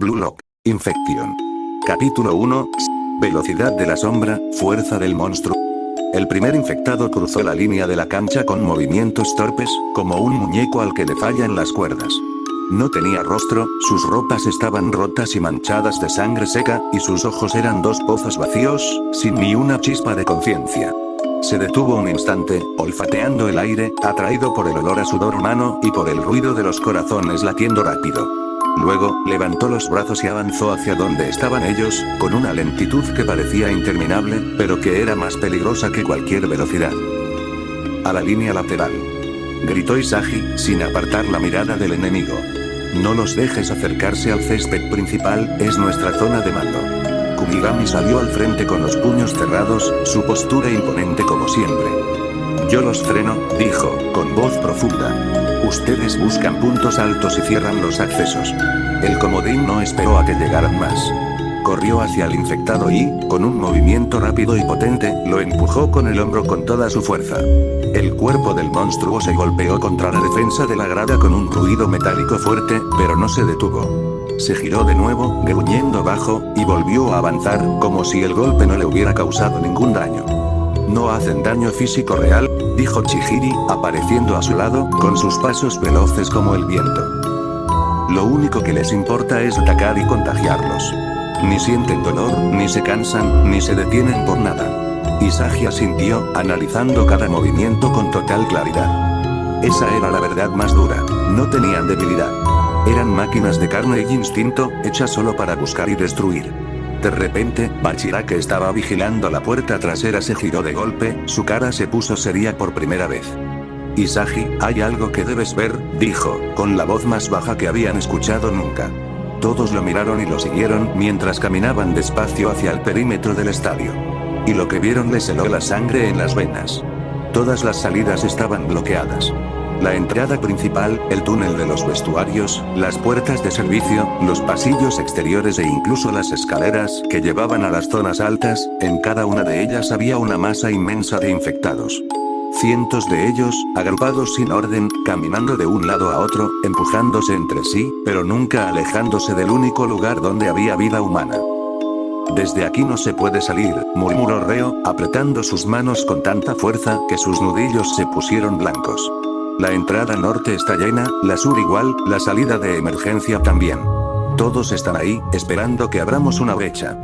Blue Lock. Infection. Capítulo 1. Velocidad de la sombra, fuerza del monstruo. El primer infectado cruzó la línea de la cancha con movimientos torpes, como un muñeco al que le fallan las cuerdas. No tenía rostro, sus ropas estaban rotas y manchadas de sangre seca, y sus ojos eran dos pozos vacíos, sin ni una chispa de conciencia. Se detuvo un instante, olfateando el aire, atraído por el olor a sudor humano y por el ruido de los corazones latiendo rápido. Luego, levantó los brazos y avanzó hacia donde estaban ellos, con una lentitud que parecía interminable, pero que era más peligrosa que cualquier velocidad. A la línea lateral. Gritó Isagi, sin apartar la mirada del enemigo. No los dejes acercarse al césped principal, es nuestra zona de mando. Kunigami salió al frente con los puños cerrados, su postura imponente como siempre. Yo los freno, dijo, con voz profunda. Ustedes buscan puntos altos y cierran los accesos. El comodín no esperó a que llegaran más. Corrió hacia el infectado y, con un movimiento rápido y potente, lo empujó con el hombro con toda su fuerza. El cuerpo del monstruo se golpeó contra la defensa de la grada con un ruido metálico fuerte, pero no se detuvo. Se giró de nuevo, gruñendo bajo, y volvió a avanzar, como si el golpe no le hubiera causado ningún daño. No hacen daño físico real, dijo Chihiri, apareciendo a su lado, con sus pasos veloces como el viento. Lo único que les importa es atacar y contagiarlos. Ni sienten dolor, ni se cansan, ni se detienen por nada. Isagi asintió, analizando cada movimiento con total claridad. Esa era la verdad más dura, no tenían debilidad. Eran máquinas de carne y instinto, hechas solo para buscar y destruir. De repente, Bachira, que estaba vigilando la puerta trasera, se giró de golpe, su cara se puso seria por primera vez. Isagi, hay algo que debes ver, dijo, con la voz más baja que habían escuchado nunca. Todos lo miraron y lo siguieron mientras caminaban despacio hacia el perímetro del estadio. Y lo que vieron les heló la sangre en las venas. Todas las salidas estaban bloqueadas. La entrada principal, el túnel de los vestuarios, las puertas de servicio, los pasillos exteriores e incluso las escaleras que llevaban a las zonas altas, en cada una de ellas había una masa inmensa de infectados. Cientos de ellos, agrupados sin orden, caminando de un lado a otro, empujándose entre sí, pero nunca alejándose del único lugar donde había vida humana. Desde aquí no se puede salir, murmuró Reo, apretando sus manos con tanta fuerza que sus nudillos se pusieron blancos. La entrada norte está llena, la sur igual, la salida de emergencia también. Todos están ahí, esperando que abramos una brecha.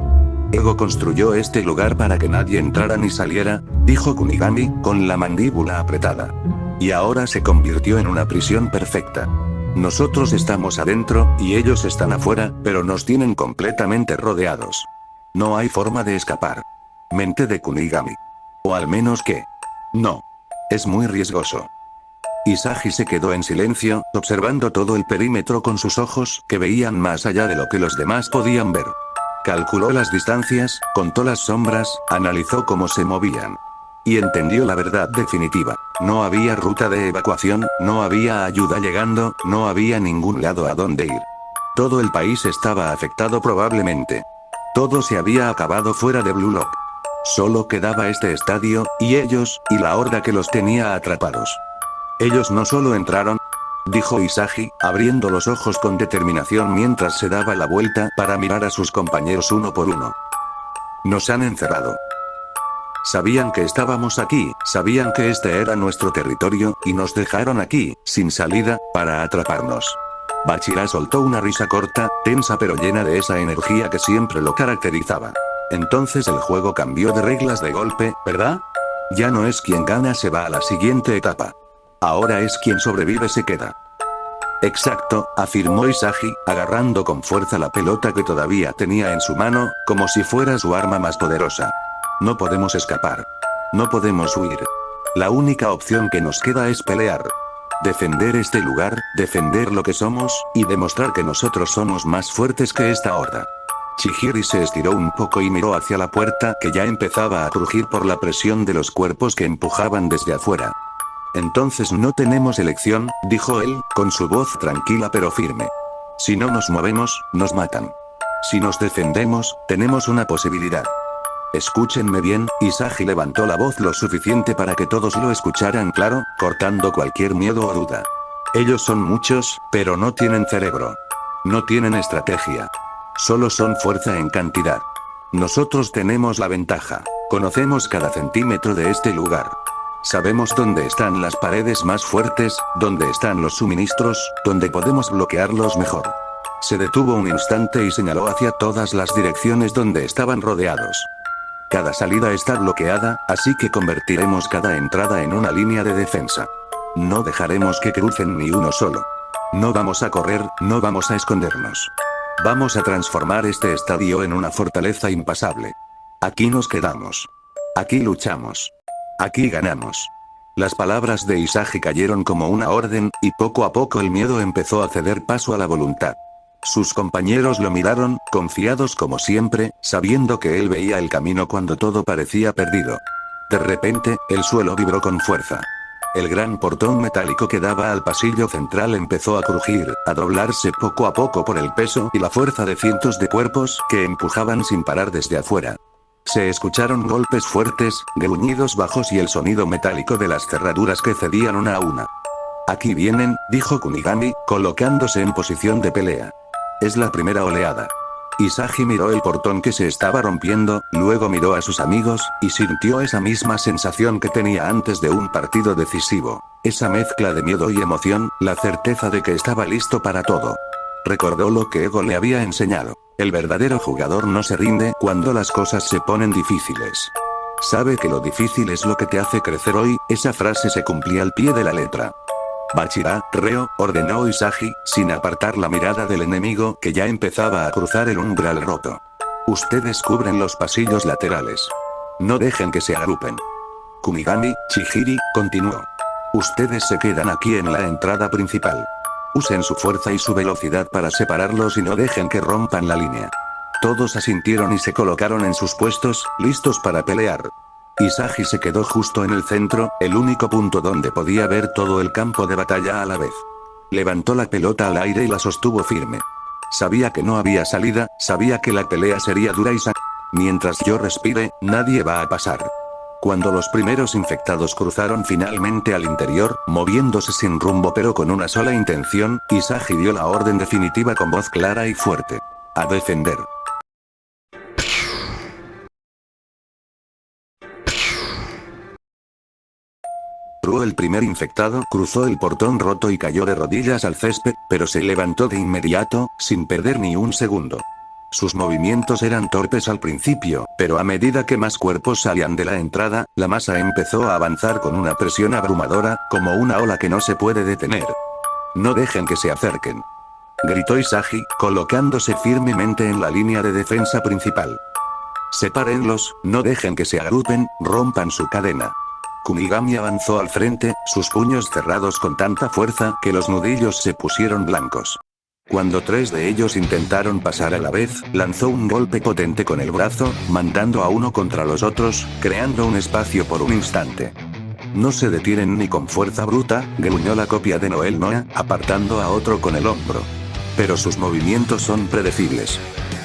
Ego construyó este lugar para que nadie entrara ni saliera, dijo Kunigami, con la mandíbula apretada. Y ahora se convirtió en una prisión perfecta. Nosotros estamos adentro, y ellos están afuera, pero nos tienen completamente rodeados. No hay forma de escapar. Mente de Kunigami. O al menos que... No. Es muy riesgoso. Isagi se quedó en silencio, observando todo el perímetro con sus ojos, que veían más allá de lo que los demás podían ver. Calculó las distancias, contó las sombras, analizó cómo se movían. Y entendió la verdad definitiva. No había ruta de evacuación, no había ayuda llegando, no había ningún lado a donde ir. Todo el país estaba afectado probablemente. Todo se había acabado fuera de Blue Lock. Solo quedaba este estadio, y ellos, y la horda que los tenía atrapados. Ellos no solo entraron, dijo Isagi, abriendo los ojos con determinación mientras se daba la vuelta para mirar a sus compañeros uno por uno. Nos han encerrado. Sabían que estábamos aquí, sabían que este era nuestro territorio, y nos dejaron aquí, sin salida, para atraparnos. Bachira soltó una risa corta, tensa pero llena de esa energía que siempre lo caracterizaba. Entonces el juego cambió de reglas de golpe, ¿verdad? Ya no es quien gana se va a la siguiente etapa. Ahora es quien sobrevive se queda. Exacto, afirmó Isagi, agarrando con fuerza la pelota que todavía tenía en su mano, como si fuera su arma más poderosa. No podemos escapar. No podemos huir. La única opción que nos queda es pelear. Defender este lugar, defender lo que somos, y demostrar que nosotros somos más fuertes que esta horda. Chihiri se estiró un poco y miró hacia la puerta que ya empezaba a crujir por la presión de los cuerpos que empujaban desde afuera. Entonces no tenemos elección, dijo él, con su voz tranquila pero firme. Si no nos movemos, nos matan. Si nos defendemos, tenemos una posibilidad. Escúchenme bien, Isagi levantó la voz lo suficiente para que todos lo escucharan claro, cortando cualquier miedo o duda. Ellos son muchos, pero no tienen cerebro. No tienen estrategia. Solo son fuerza en cantidad. Nosotros tenemos la ventaja. Conocemos cada centímetro de este lugar. Sabemos dónde están las paredes más fuertes, dónde están los suministros, dónde podemos bloquearlos mejor. Se detuvo un instante y señaló hacia todas las direcciones donde estaban rodeados. Cada salida está bloqueada, así que convertiremos cada entrada en una línea de defensa. No dejaremos que crucen ni uno solo. No vamos a correr, no vamos a escondernos. Vamos a transformar este estadio en una fortaleza impasable. Aquí nos quedamos. Aquí luchamos. Aquí ganamos. Las palabras de Isagi cayeron como una orden, y poco a poco el miedo empezó a ceder paso a la voluntad. Sus compañeros lo miraron, confiados como siempre, sabiendo que él veía el camino cuando todo parecía perdido. De repente, el suelo vibró con fuerza. El gran portón metálico que daba al pasillo central empezó a crujir, a doblarse poco a poco por el peso y la fuerza de cientos de cuerpos que empujaban sin parar desde afuera. Se escucharon golpes fuertes, gruñidos bajos y el sonido metálico de las cerraduras que cedían una a una. Aquí vienen, dijo Kunigami, colocándose en posición de pelea. Es la primera oleada. Isagi miró el portón que se estaba rompiendo, luego miró a sus amigos, y sintió esa misma sensación que tenía antes de un partido decisivo. Esa mezcla de miedo y emoción, la certeza de que estaba listo para todo. Recordó lo que Ego le había enseñado. El verdadero jugador no se rinde cuando las cosas se ponen difíciles. Sabe que lo difícil es lo que te hace crecer hoy, esa frase se cumplía al pie de la letra. Bachira, Reo, ordenó Isagi, sin apartar la mirada del enemigo que ya empezaba a cruzar el umbral roto. Ustedes cubren los pasillos laterales. No dejen que se agrupen. Kunigami, Chihiri, continuó. Ustedes se quedan aquí en la entrada principal. Usen su fuerza y su velocidad para separarlos y no dejen que rompan la línea. Todos asintieron y se colocaron en sus puestos, listos para pelear. Isagi se quedó justo en el centro, el único punto donde podía ver todo el campo de batalla a la vez. Levantó la pelota al aire y la sostuvo firme. Sabía que no había salida, sabía que la pelea sería dura y mientras yo respire, nadie va a pasar. Cuando los primeros infectados cruzaron finalmente al interior, moviéndose sin rumbo pero con una sola intención, Isagi dio la orden definitiva con voz clara y fuerte. A defender. El primer infectado cruzó el portón roto y cayó de rodillas al césped, pero se levantó de inmediato, sin perder ni un segundo. Sus movimientos eran torpes al principio, pero a medida que más cuerpos salían de la entrada, la masa empezó a avanzar con una presión abrumadora, como una ola que no se puede detener. No dejen que se acerquen. Gritó Isagi, colocándose firmemente en la línea de defensa principal. Sepárenlos, no dejen que se agrupen, rompan su cadena. Kunigami avanzó al frente, sus puños cerrados con tanta fuerza que los nudillos se pusieron blancos. Cuando 3 de ellos intentaron pasar a la vez, lanzó un golpe potente con el brazo, mandando a uno contra los otros, creando un espacio por un instante. No se detienen ni con fuerza bruta, gruñó la copia de Noel Noa, apartando a otro con el hombro. Pero sus movimientos son predecibles.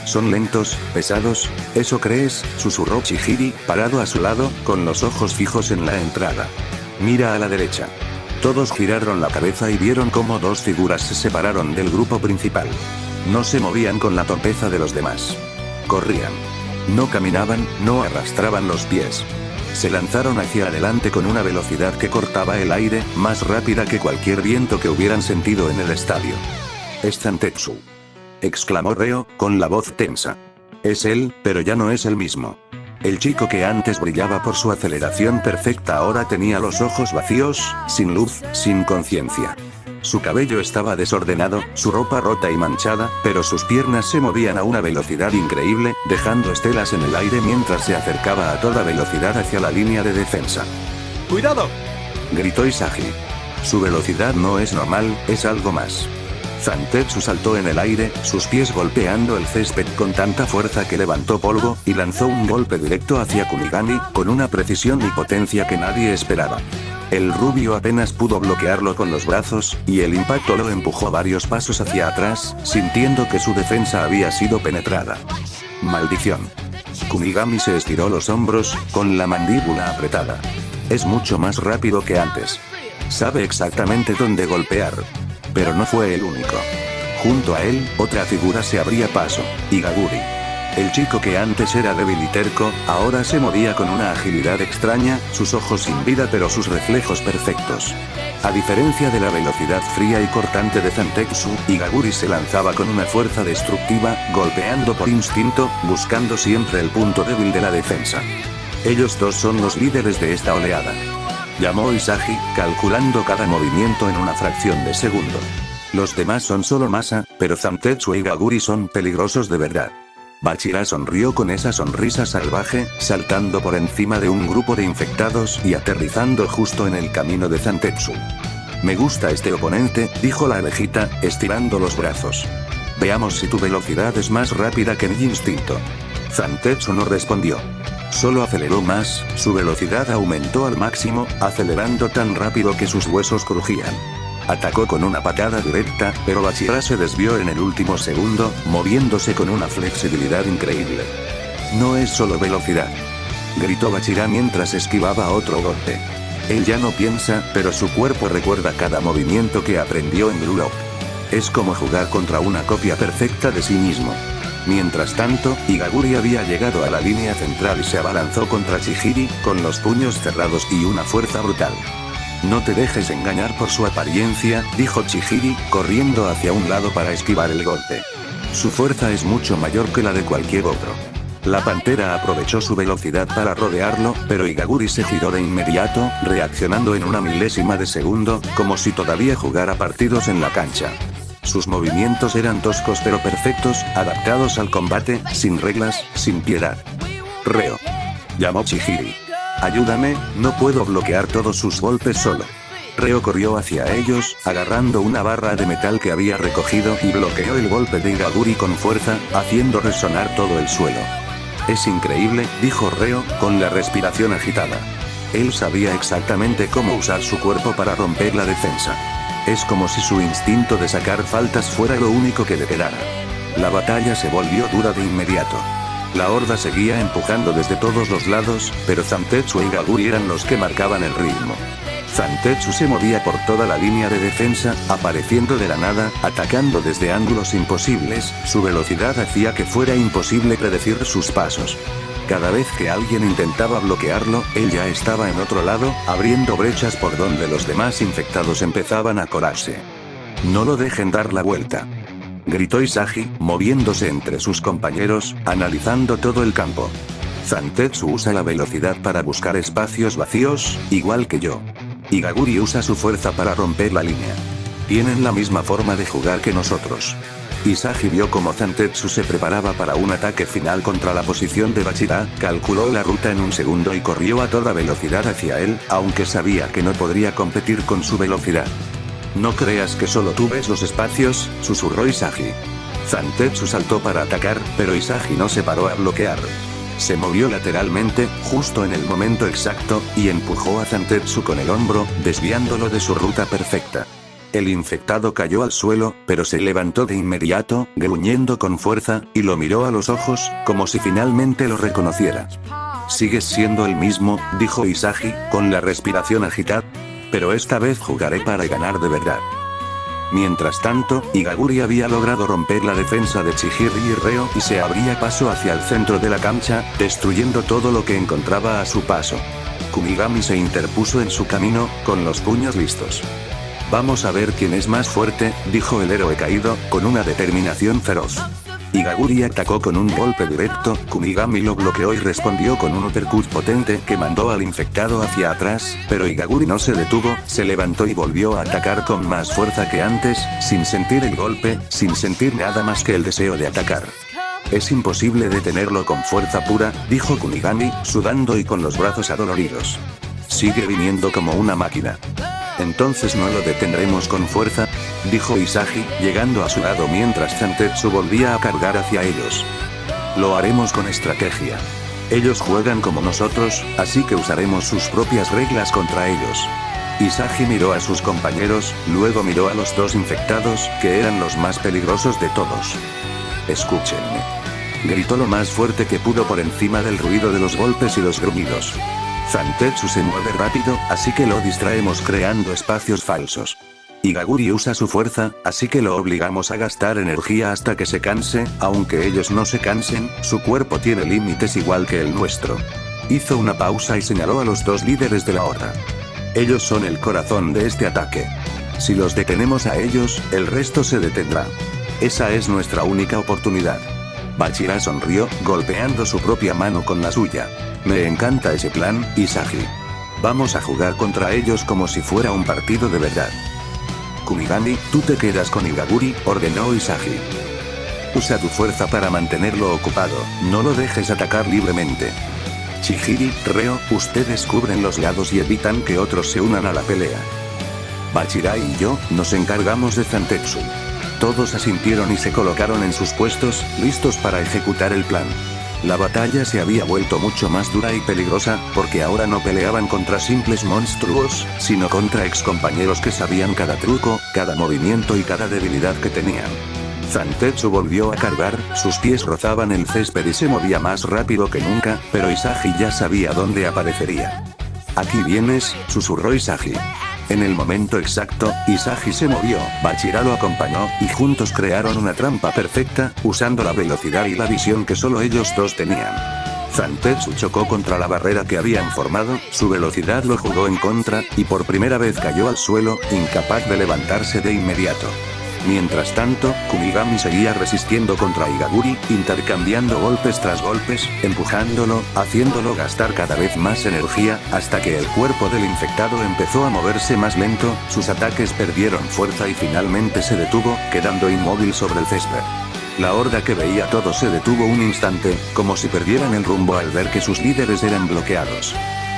Son lentos, pesados, ¿eso crees?, susurró Chihiri, parado a su lado, con los ojos fijos en la entrada. Mira a la derecha. Todos giraron la cabeza y vieron cómo 2 figuras se separaron del grupo principal. No se movían con la torpeza de los demás. Corrían. No caminaban, no arrastraban los pies. Se lanzaron hacia adelante con una velocidad que cortaba el aire, más rápida que cualquier viento que hubieran sentido en el estadio. Es Zantetsu. Exclamó Reo, con la voz tensa. Es él, pero ya no es el mismo. El chico que antes brillaba por su aceleración perfecta ahora tenía los ojos vacíos, sin luz, sin conciencia. Su cabello estaba desordenado, su ropa rota y manchada, pero sus piernas se movían a una velocidad increíble, dejando estelas en el aire mientras se acercaba a toda velocidad hacia la línea de defensa. ¡Cuidado!, gritó Isagi. Su velocidad no es normal, es algo más. Zantetsu saltó en el aire, sus pies golpeando el césped con tanta fuerza que levantó polvo, y lanzó un golpe directo hacia Kunigami, con una precisión y potencia que nadie esperaba. El rubio apenas pudo bloquearlo con los brazos, y el impacto lo empujó varios pasos hacia atrás, sintiendo que su defensa había sido penetrada. Maldición. Kunigami se estiró los hombros, con la mandíbula apretada. Es mucho más rápido que antes. Sabe exactamente dónde golpear. Pero no fue el único. Junto a él, otra figura se abría paso. Igaguri. El chico que antes era débil y terco, ahora se movía con una agilidad extraña, sus ojos sin vida pero sus reflejos perfectos. A diferencia de la velocidad fría y cortante de Zantetsu, Igaguri se lanzaba con una fuerza destructiva, golpeando por instinto, buscando siempre el punto débil de la defensa. Ellos dos son los líderes de esta oleada. Llamó Isagi, calculando cada movimiento en una fracción de segundo. Los demás son solo masa, pero Zantetsu e Igaguri son peligrosos de verdad. Bachira sonrió con esa sonrisa salvaje, saltando por encima de un grupo de infectados y aterrizando justo en el camino de Zantetsu. Me gusta este oponente, dijo la abejita, estirando los brazos. Veamos si tu velocidad es más rápida que mi instinto. Zantetsu no respondió. Solo aceleró más, su velocidad aumentó al máximo, acelerando tan rápido que sus huesos crujían. Atacó con una patada directa, pero Bachira se desvió en el último segundo, moviéndose con una flexibilidad increíble. No es solo velocidad, gritó Bachira mientras esquivaba otro golpe. Él ya no piensa, pero su cuerpo recuerda cada movimiento que aprendió en Blue Lock. Es como jugar contra una copia perfecta de sí mismo. Mientras tanto, Igaguri había llegado a la línea central y se abalanzó contra Chihiri, con los puños cerrados y una fuerza brutal. No te dejes engañar por su apariencia, dijo Chihiri, corriendo hacia un lado para esquivar el golpe. Su fuerza es mucho mayor que la de cualquier otro. La pantera aprovechó su velocidad para rodearlo, pero Igaguri se giró de inmediato, reaccionando en una milésima de segundo, como si todavía jugara partidos en la cancha. Sus movimientos eran toscos pero perfectos, adaptados al combate, sin reglas, sin piedad. Reo. Llamó Chihiri. Ayúdame, no puedo bloquear todos sus golpes solo. Reo corrió hacia ellos, agarrando una barra de metal que había recogido y bloqueó el golpe de Igaguri con fuerza, haciendo resonar todo el suelo. Es increíble, dijo Reo, con la respiración agitada. Él sabía exactamente cómo usar su cuerpo para romper la defensa. Es como si su instinto de sacar faltas fuera lo único que le quedara. La batalla se volvió dura de inmediato. La horda seguía empujando desde todos los lados, pero Zantetsu e Igaguri eran los que marcaban el ritmo. Zantetsu se movía por toda la línea de defensa, apareciendo de la nada, atacando desde ángulos imposibles, su velocidad hacía que fuera imposible predecir sus pasos. Cada vez que alguien intentaba bloquearlo, él ya estaba en otro lado, abriendo brechas por donde los demás infectados empezaban a colarse. No lo dejen dar la vuelta, gritó Isagi, moviéndose entre sus compañeros, analizando todo el campo. Zantetsu usa la velocidad para buscar espacios vacíos, igual que yo. Igaguri usa su fuerza para romper la línea. Tienen la misma forma de jugar que nosotros. Isagi vio cómo Zantetsu se preparaba para un ataque final contra la posición de Bachira, calculó la ruta en un segundo y corrió a toda velocidad hacia él, aunque sabía que no podría competir con su velocidad. No creas que solo tú ves los espacios, susurró Isagi. Zantetsu saltó para atacar, pero Isagi no se paró a bloquear. Se movió lateralmente, justo en el momento exacto, y empujó a Zantetsu con el hombro, desviándolo de su ruta perfecta. El infectado cayó al suelo, pero se levantó de inmediato, gruñendo con fuerza, y lo miró a los ojos, como si finalmente lo reconociera. Sigues siendo el mismo, dijo Isagi, con la respiración agitada, pero esta vez jugaré para ganar de verdad. Mientras tanto, Igaguri había logrado romper la defensa de Chihiri y Reo y se abría paso hacia el centro de la cancha, destruyendo todo lo que encontraba a su paso. Kunigami se interpuso en su camino, con los puños listos. Vamos a ver quién es más fuerte, dijo el héroe caído, con una determinación feroz. Igaguri atacó con un golpe directo, Kunigami lo bloqueó y respondió con un uppercut potente que mandó al infectado hacia atrás, pero Igaguri no se detuvo, se levantó y volvió a atacar con más fuerza que antes, sin sentir el golpe, sin sentir nada más que el deseo de atacar. Es imposible detenerlo con fuerza pura, dijo Kunigami, sudando y con los brazos adoloridos. Sigue viniendo como una máquina. Entonces no lo detendremos con fuerza, dijo Isagi, llegando a su lado mientras Zantetsu volvía a cargar hacia ellos. Lo haremos con estrategia. Ellos juegan como nosotros, así que usaremos sus propias reglas contra ellos. Isagi miró a sus compañeros, luego miró a los dos infectados, que eran los más peligrosos de todos. Escúchenme, gritó lo más fuerte que pudo por encima del ruido de los golpes y los gruñidos. Zantetsu se mueve rápido, así que lo distraemos creando espacios falsos. Igaguri usa su fuerza, así que lo obligamos a gastar energía hasta que se canse, aunque ellos no se cansen, su cuerpo tiene límites igual que el nuestro. Hizo una pausa y señaló a los dos líderes de la horda. Ellos son el corazón de este ataque. Si los detenemos a ellos, el resto se detendrá. Esa es nuestra única oportunidad. Bachira sonrió, golpeando su propia mano con la suya. Me encanta ese plan, Isagi. Vamos a jugar contra ellos como si fuera un partido de verdad. Kunigami, tú te quedas con Igaguri, ordenó Isagi. Usa tu fuerza para mantenerlo ocupado, no lo dejes atacar libremente. Chihiri, Reo, ustedes cubren los lados y evitan que otros se unan a la pelea. Bachira y yo, nos encargamos de Zantetsu. Todos asintieron y se colocaron en sus puestos, listos para ejecutar el plan. La batalla se había vuelto mucho más dura y peligrosa, porque ahora no peleaban contra simples monstruos, sino contra excompañeros que sabían cada truco, cada movimiento y cada debilidad que tenían. Zantetsu volvió a cargar, sus pies rozaban el césped y se movía más rápido que nunca, pero Isagi ya sabía dónde aparecería. Aquí vienes, susurró Isagi. En el momento exacto, Isagi se movió, Bachira lo acompañó, y juntos crearon una trampa perfecta, usando la velocidad y la visión que solo ellos dos tenían. Zantetsu chocó contra la barrera que habían formado, su velocidad lo jugó en contra, y por primera vez cayó al suelo, incapaz de levantarse de inmediato. Mientras tanto, Kunigami seguía resistiendo contra Igaguri, intercambiando golpes tras golpes, empujándolo, haciéndolo gastar cada vez más energía, hasta que el cuerpo del infectado empezó a moverse más lento, sus ataques perdieron fuerza y finalmente se detuvo, quedando inmóvil sobre el césped. La horda que veía todo se detuvo un instante, como si perdieran el rumbo al ver que sus líderes eran bloqueados.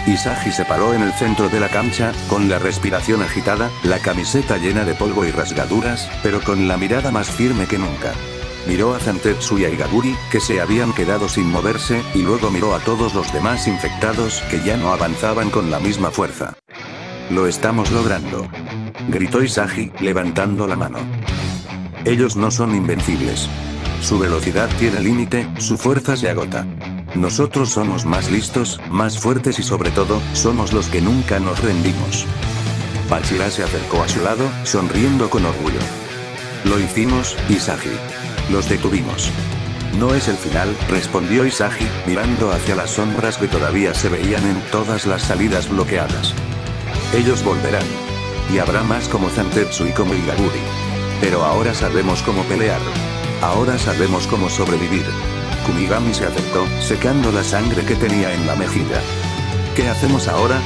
Isagi se paró en el centro de la cancha, con la respiración agitada, la camiseta llena de polvo y rasgaduras, pero con la mirada más firme que nunca. Miró a Zantetsu y a Igaguri, que se habían quedado sin moverse, y luego miró a todos los demás infectados, que ya no avanzaban con la misma fuerza. Lo estamos logrando, gritó Isagi, levantando la mano. Ellos no son invencibles. Su velocidad tiene límite, su fuerza se agota. Nosotros somos más listos, más fuertes y sobre todo, somos los que nunca nos rendimos. Bachira se acercó a su lado, sonriendo con orgullo. Lo hicimos, Isagi. Los detuvimos. No es el final, respondió Isagi, mirando hacia las sombras que todavía se veían en todas las salidas bloqueadas. Ellos volverán. Y habrá más como Zantetsu y como Igaguri. Pero ahora sabemos cómo pelear. Ahora sabemos cómo sobrevivir. Kunigami se acercó, secando la sangre que tenía en la mejilla. ¿Qué hacemos ahora?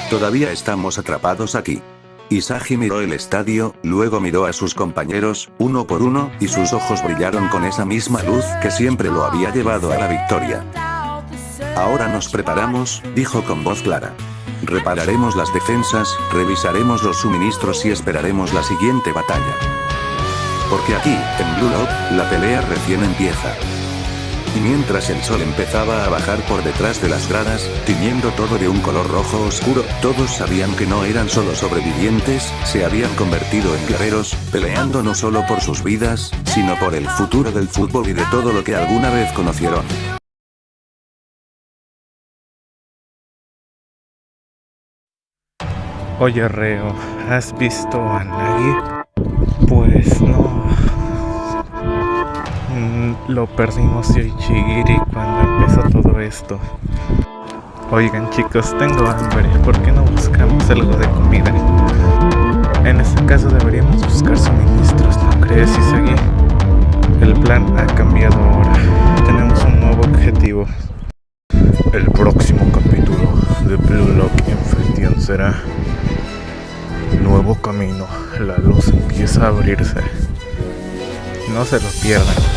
Todavía estamos atrapados aquí. Isagi miró el estadio, luego miró a sus compañeros, uno por uno, y sus ojos brillaron con esa misma luz que siempre lo había llevado a la victoria. Ahora nos preparamos, dijo con voz clara. Repararemos las defensas, revisaremos los suministros y esperaremos la siguiente batalla. Porque aquí, en Blue Lock, la pelea recién empieza. Y mientras el sol empezaba a bajar por detrás de las gradas, tiñendo todo de un color rojo oscuro, todos sabían que no eran solo sobrevivientes, se habían convertido en guerreros, peleando no solo por sus vidas, sino por el futuro del fútbol y de todo lo que alguna vez conocieron. Oye Reo, ¿has visto a nadie? Pues no. Lo perdimos yo y Chihiri cuando empezó todo esto. Oigan chicos, tengo hambre, ¿por qué no buscamos algo de comida? En este caso deberíamos buscar suministros, ¿no crees, Isagi? El plan ha cambiado ahora, tenemos un nuevo objetivo. El próximo capítulo de Blue Lock Infection será Nuevo Camino, la luz empieza a abrirse. No se lo pierdan.